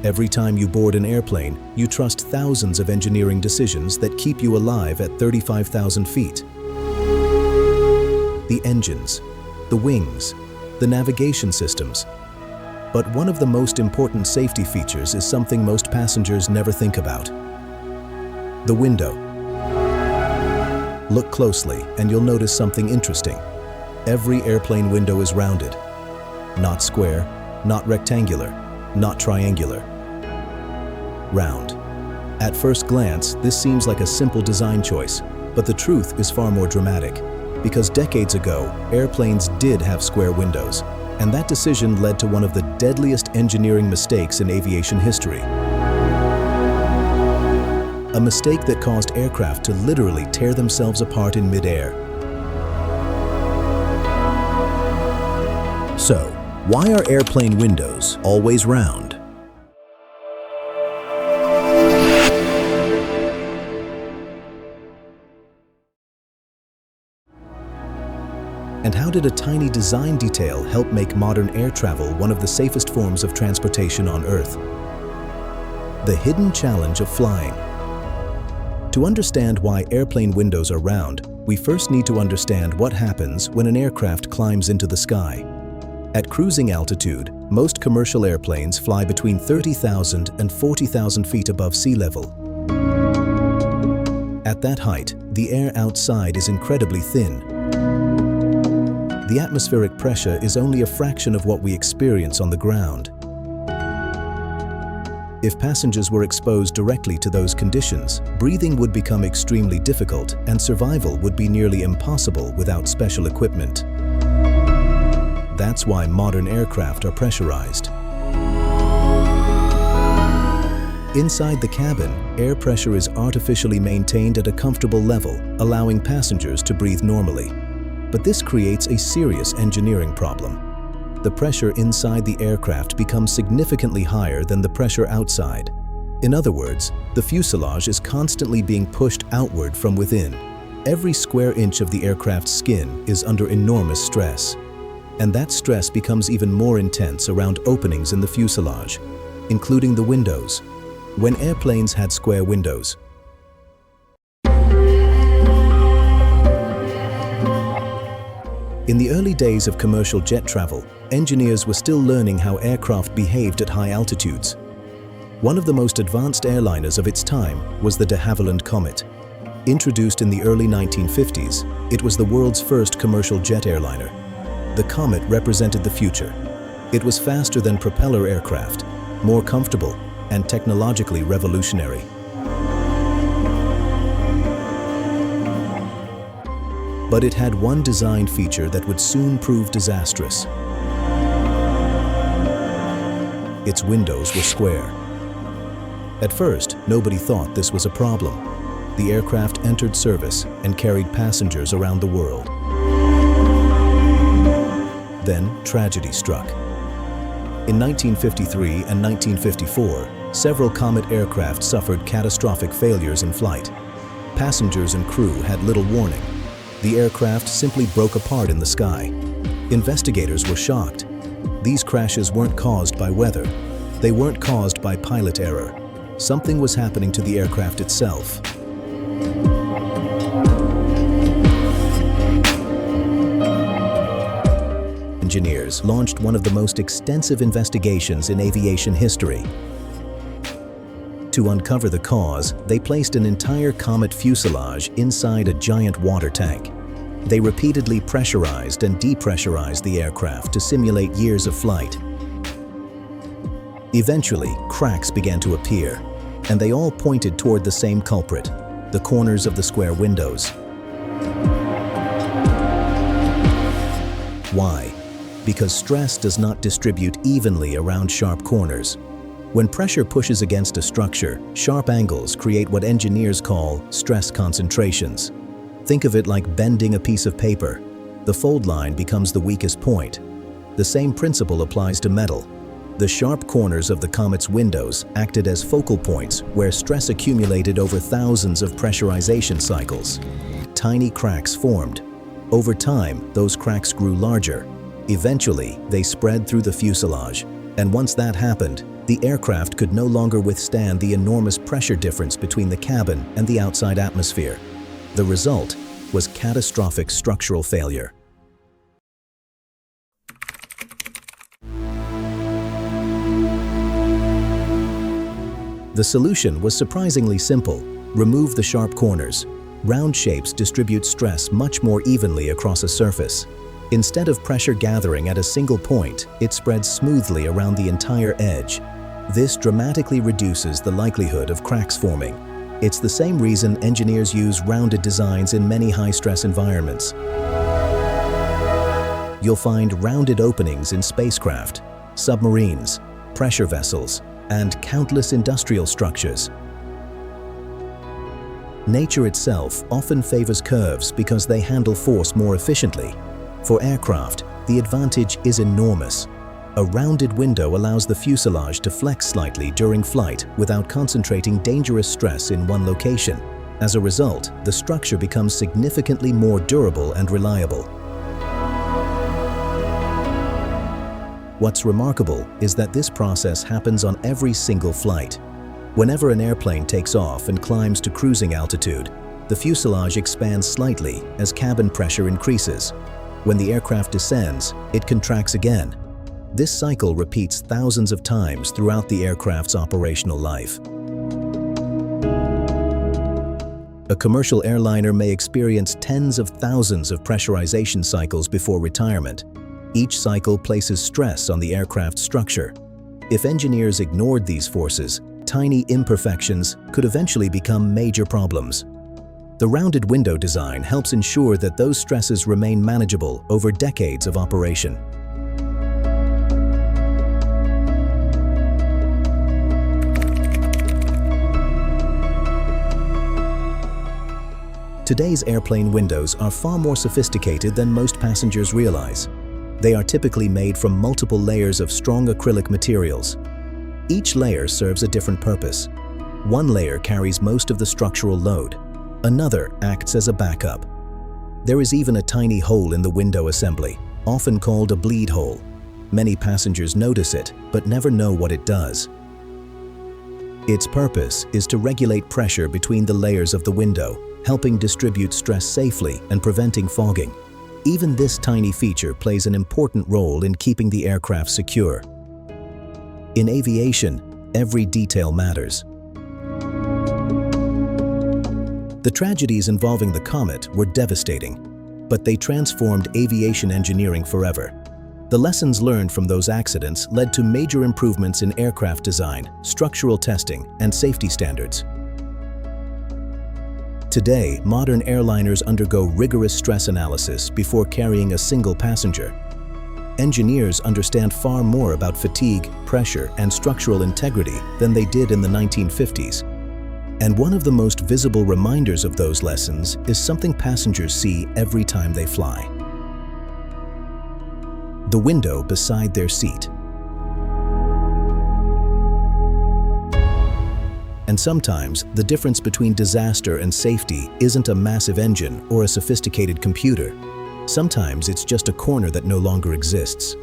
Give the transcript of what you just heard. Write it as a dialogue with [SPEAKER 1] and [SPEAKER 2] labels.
[SPEAKER 1] Every time you board an airplane, you trust thousands of engineering decisions that keep you alive at 35,000 feet. The engines, the wings, the navigation systems. But one of the most important safety features is something most passengers never think about. The window. Look closely and you'll notice something interesting. Every airplane window is rounded. Not square, not rectangular, not triangular. Round. At first glance, this seems like a simple design choice, but the truth is far more dramatic. Because decades ago, airplanes did have square windows, and that decision led to one of the deadliest engineering mistakes in aviation history. A mistake that caused aircraft to literally tear themselves apart in midair. So, why are airplane windows always round? And how did a tiny design detail help make modern air travel one of the safest forms of transportation on Earth? The hidden challenge of flying. To understand why airplane windows are round, we first need to understand what happens when an aircraft climbs into the sky. At cruising altitude, most commercial airplanes fly between 30,000 and 40,000 feet above sea level. At that height, the air outside is incredibly thin. The atmospheric pressure is only a fraction of what we experience on the ground. If passengers were exposed directly to those conditions, breathing would become extremely difficult and survival would be nearly impossible without special equipment. That's why modern aircraft are pressurized. Inside the cabin, air pressure is artificially maintained at a comfortable level, allowing passengers to breathe normally. But this creates a serious engineering problem. The pressure inside the aircraft becomes significantly higher than the pressure outside. In other words, the fuselage is constantly being pushed outward from within. Every square inch of the aircraft's skin is under enormous stress. And that stress becomes even more intense around openings in the fuselage, including the windows. When airplanes had square windows, in the early days of commercial jet travel, engineers were still learning how aircraft behaved at high altitudes. One of the most advanced airliners of its time was the Havilland Comet. Introduced in the early 1950s, it was the world's first commercial jet airliner. The Comet represented the future. It was faster than propeller aircraft, more comfortable, and technologically revolutionary. But it had one design feature that would soon prove disastrous. Its windows were square. At first, nobody thought this was a problem. The aircraft entered service and carried passengers around the world. Then, tragedy struck. In 1953 and 1954, several Comet aircraft suffered catastrophic failures in flight. Passengers and crew had little warning. The aircraft simply broke apart in the sky. Investigators were shocked. These crashes weren't caused by weather. They weren't caused by pilot error. Something was happening to the aircraft itself. Engineers launched one of the most extensive investigations in aviation history. To uncover the cause, they placed an entire Comet fuselage inside a giant water tank. They repeatedly pressurized and depressurized the aircraft to simulate years of flight. Eventually, cracks began to appear, and they all pointed toward the same culprit, the corners of the square windows. Why? Because stress does not distribute evenly around sharp corners. When pressure pushes against a structure, sharp angles create what engineers call stress concentrations. Think of it like bending a piece of paper. The fold line becomes the weakest point. The same principle applies to metal. The sharp corners of the Comet's windows acted as focal points where stress accumulated over thousands of pressurization cycles. Tiny cracks formed. Over time, those cracks grew larger. Eventually, they spread through the fuselage. And once that happened, the aircraft could no longer withstand the enormous pressure difference between the cabin and the outside atmosphere. The result was catastrophic structural failure. The solution was surprisingly simple. Remove the sharp corners. Round shapes distribute stress much more evenly across a surface. Instead of pressure gathering at a single point, it spreads smoothly around the entire edge. This dramatically reduces the likelihood of cracks forming. It's the same reason engineers use rounded designs in many high-stress environments. You'll find rounded openings in spacecraft, submarines, pressure vessels, and countless industrial structures. Nature itself often favors curves because they handle force more efficiently. For aircraft, the advantage is enormous. A rounded window allows the fuselage to flex slightly during flight without concentrating dangerous stress in one location. As a result, the structure becomes significantly more durable and reliable. What's remarkable is that this process happens on every single flight. Whenever an airplane takes off and climbs to cruising altitude, the fuselage expands slightly as cabin pressure increases. When the aircraft descends, it contracts again. This cycle repeats thousands of times throughout the aircraft's operational life. A commercial airliner may experience tens of thousands of pressurization cycles before retirement. Each cycle places stress on the aircraft's structure. If engineers ignored these forces, tiny imperfections could eventually become major problems. The rounded window design helps ensure that those stresses remain manageable over decades of operation. Today's airplane windows are far more sophisticated than most passengers realize. They are typically made from multiple layers of strong acrylic materials. Each layer serves a different purpose. One layer carries most of the structural load. Another acts as a backup. There is even a tiny hole in the window assembly, often called a bleed hole. Many passengers notice it, but never know what it does. Its purpose is to regulate pressure between the layers of the window, helping distribute stress safely and preventing fogging. Even this tiny feature plays an important role in keeping the aircraft secure. In aviation, every detail matters. The tragedies involving the Comet were devastating, but they transformed aviation engineering forever. The lessons learned from those accidents led to major improvements in aircraft design, structural testing, and safety standards. Today, modern airliners undergo rigorous stress analysis before carrying a single passenger. Engineers understand far more about fatigue, pressure, and structural integrity than they did in the 1950s. And one of the most visible reminders of those lessons is something passengers see every time they fly: the window beside their seat. And sometimes, the difference between disaster and safety isn't a massive engine or a sophisticated computer. Sometimes it's just a corner that no longer exists.